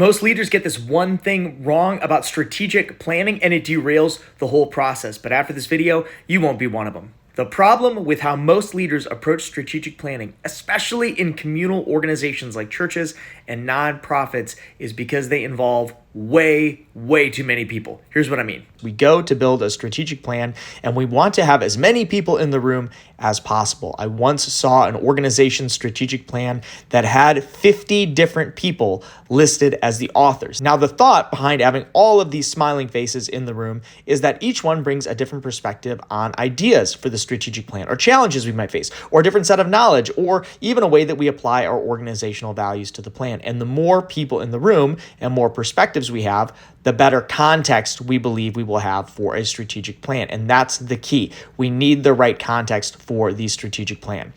Most leaders get this one thing wrong about strategic planning and it derails the whole process. But after this video, you won't be one of them. The problem with how most leaders approach strategic planning, especially in communal organizations like churches and nonprofits, is because they involve way too many people. Here's what I mean. We go to build a strategic plan and we want to have as many people in the room as possible. I once saw an organization's strategic plan that had 50 different people listed as the authors. Now, the thought behind having all of these smiling faces in the room is that each one brings a different perspective on ideas for the strategic plan or challenges we might face or a different set of knowledge or even a way that we apply our organizational values to the plan. And the more people in the room and more perspectives we have, the better context we believe we will have for a strategic plan. And that's the key. We need the right context for the strategic plan.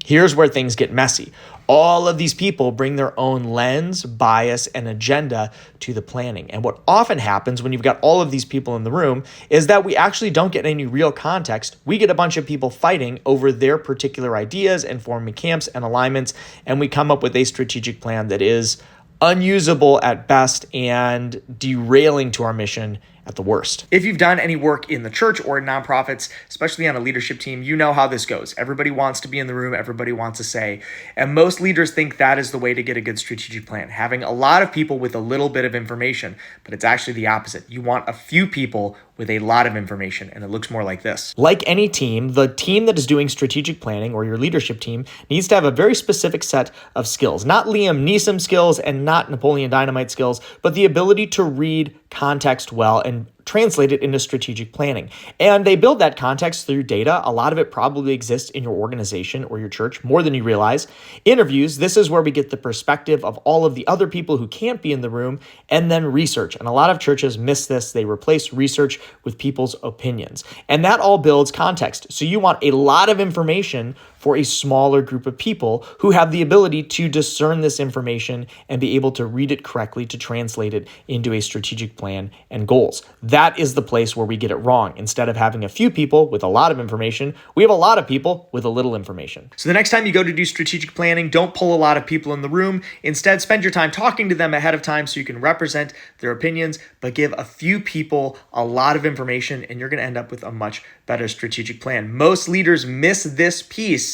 Here's where things get messy. All of these people bring their own lens, bias, and agenda to the planning. And what often happens when you've got all of these people in the room is that we actually don't get any real context. We get a bunch of people fighting over their particular ideas and forming camps and alignments, and we come up with a strategic plan that is unusable at best and derailing to our mission at the worst. If you've done any work in the church or in nonprofits, especially on a leadership team, you know how this goes. Everybody wants to be in the room, everybody wants a say, and most leaders think that is the way to get a good strategic plan, having a lot of people with a little bit of information, but it's actually the opposite. You want a few people with a lot of information, and it looks more like this. Like any team, the team that is doing strategic planning or your leadership team needs to have a very specific set of skills, not Liam Neeson skills and not Napoleon Dynamite skills, but the ability to read context well and translate it into strategic planning. And they build that context through data. A lot of it probably exists in your organization or your church, more than you realize. Interviews, this is where we get the perspective of all of the other people who can't be in the room, and then research. And a lot of churches miss this. They replace research with people's opinions. And that all builds context. So you want a lot of information for a smaller group of people who have the ability to discern this information and be able to read it correctly to translate it into a strategic plan and goals. That is the place where we get it wrong. Instead of having a few people with a lot of information, we have a lot of people with a little information. So the next time you go to do strategic planning, don't pull a lot of people in the room. Instead, spend your time talking to them ahead of time so you can represent their opinions, but give a few people a lot of information and you're going to end up with a much better strategic plan. Most leaders miss this piece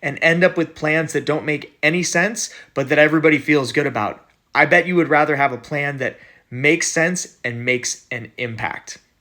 and end up with plans that don't make any sense, but that everybody feels good about. I bet you would rather have a plan that makes sense and makes an impact.